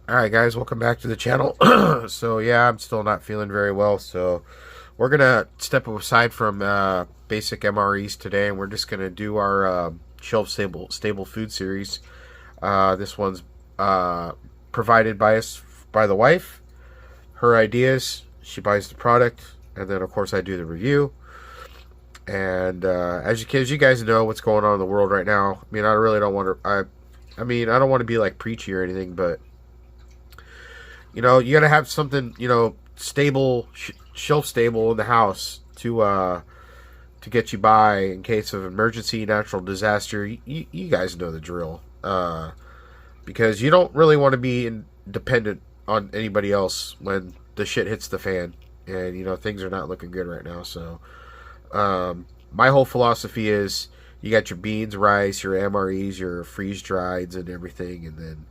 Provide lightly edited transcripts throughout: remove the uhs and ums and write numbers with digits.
Alright guys, welcome back to the channel. So yeah, I'm still not feeling very well, so we're gonna step aside from basic MREs today, and we're just gonna do our shelf stable food series. This one's provided by us by the wife. Her ideas, she buys the product, and then of course I do the review. And as you guys know what's going on in the world right now, I mean, I really don't want to I don't want to be like preachy or anything, but you know, you gotta have something, you know, stable, shelf stable in the house to get you by in case of emergency, natural disaster. You guys know the drill. Because you don't really want to be dependent on anybody else when the shit hits the fan, and you know things are not looking good right now. So, my whole philosophy is you got your beans, rice, your MREs, your freeze drieds, and everything, and then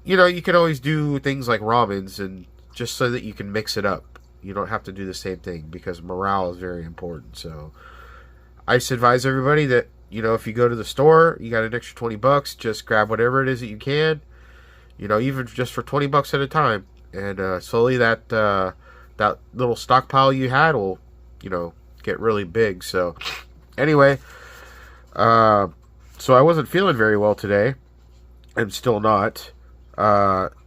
you know, you can always do things like ramens, and just so that you can mix it up. You don't have to do the same thing because morale is very important. So I just advise everybody that, you know, if you go to the store, you got an extra 20 bucks, just grab whatever it is that you can, you know, even just for 20 bucks at a time. And slowly that little stockpile you had will, you know, get really big. So anyway, so I wasn't feeling very well today. I'm still not.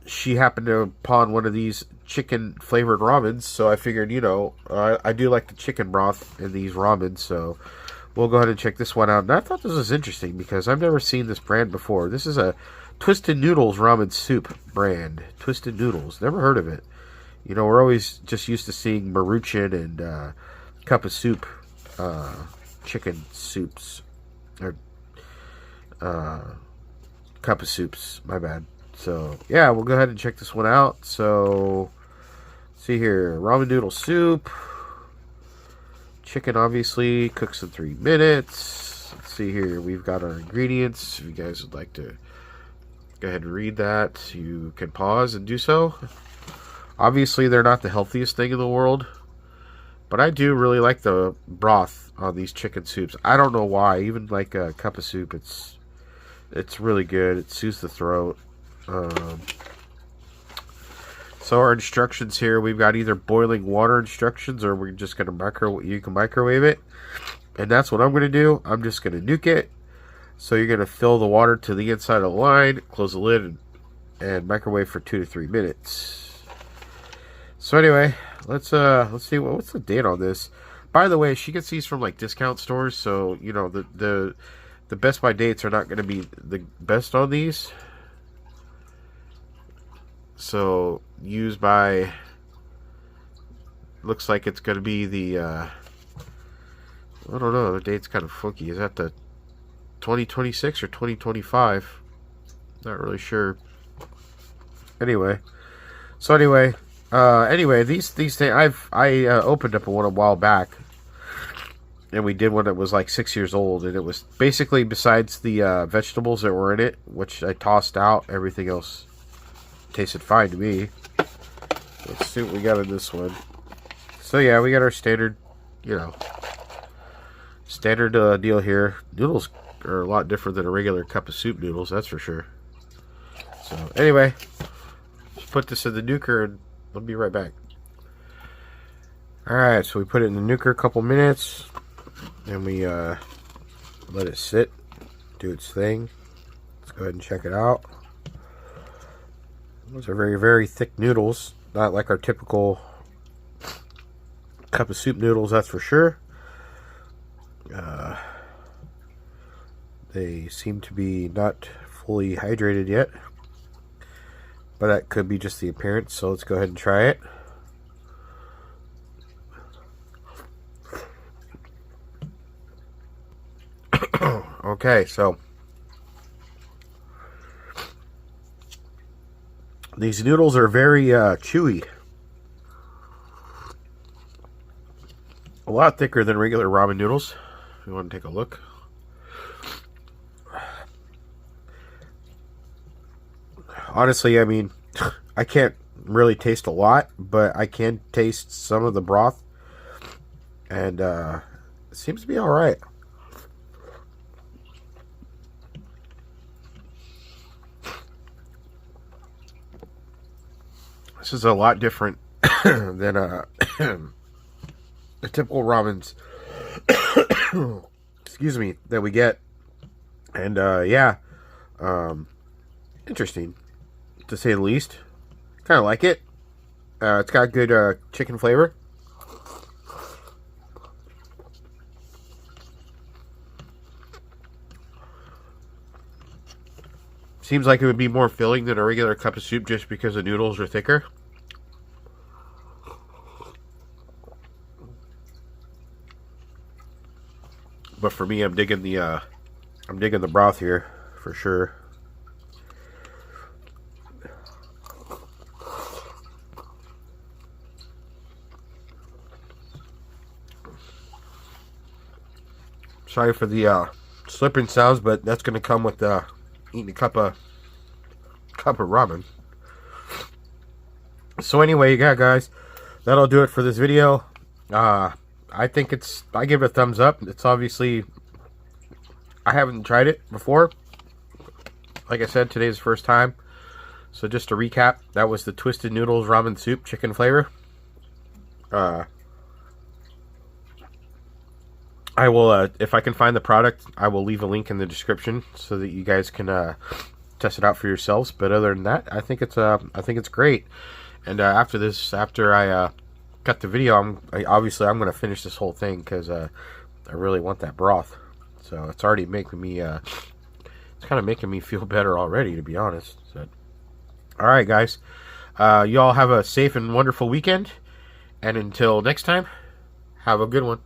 She happened to pawn one of these chicken flavored ramens, so I figured, you know, I do like the chicken broth in these ramens, so we'll go ahead and check this one out. And I thought this was interesting because I've never seen this brand before. This is a Twisted Noodles ramen soup brand. Twisted Noodles, never heard of it. You know, we're always just used to seeing Maruchan and Cup of Soup chicken soups, or Cup of Soups, my bad. So, yeah, we'll go ahead and check this one out. So, see here. Ramen noodle soup. Chicken, obviously, cooks in 3 minutes. Let's see here. We've got our ingredients. If you guys would like to go ahead and read that, you can pause and do so. Obviously, they're not the healthiest thing in the world, but I do really like the broth on these chicken soups. I don't know why. Even like a Cup of Soup, it's really good. It soothes the throat. So our instructions here, we've got either boiling water instructions, or we're just going to you can microwave it. And that's what I'm going to do. I'm just going to nuke it. So you're going to fill the water to the inside of the line, close the lid, and microwave for 2 to 3 minutes. So anyway, let's see what's the date on this. By the way, she gets these from like discount stores, so you know the Best By dates are not going to be the best on these. So, used by, looks like it's going to be the, I don't know, the date's kind of funky. Is that the 2026 or 2025? Not really sure. Anyway, these things, I opened up one a while back, and we did one that was like 6 years old, and it was basically, besides the vegetables that were in it, which I tossed out, everything else tasted fine to me. Let's see what we got in this one. So yeah, we got our standard, you know, deal here. Noodles are a lot different than a regular Cup of Soup noodles, that's for sure. So anyway, let's put this in the nuker and I'll be right back. Alright, so we put it in the nuker a couple minutes, and we let it sit, do its thing. Let's go ahead and check it out. Those are very, very thick noodles. Not like our typical Cup of Soup noodles, that's for sure. They seem to be not fully hydrated yet, but that could be just the appearance, so let's go ahead and try it. Okay, so these noodles are very chewy. A lot thicker than regular ramen noodles. If you want to take a look. Honestly, I mean, I can't really taste a lot, but I can taste some of the broth. And it seems to be alright. This is a lot different than the typical ramens, excuse me, that we get. And yeah, interesting to say the least. Kind of like it. It's got good chicken flavor. Seems like it would be more filling than a regular cup of soup just because the noodles are thicker. But for me, I'm digging the broth here for sure. Sorry for the slipping sounds, but that's going to come with eating a cup of ramen. So anyway, yeah, guys, that'll do it for this video. I think I give it a thumbs up. It's obviously, I haven't tried it before. Like I said, today's the first time. So just to recap, that was the Twisted Noodles Ramen Soup chicken flavor. I will, if I can find the product, I will leave a link in the description so that you guys can test it out for yourselves. But other than that, I think it's great. And after I cut the video, obviously I'm going to finish this whole thing because I really want that broth. So it's already making me, it's kind of making me feel better already, to be honest. So, all right, guys, you all have a safe and wonderful weekend. And until next time, have a good one.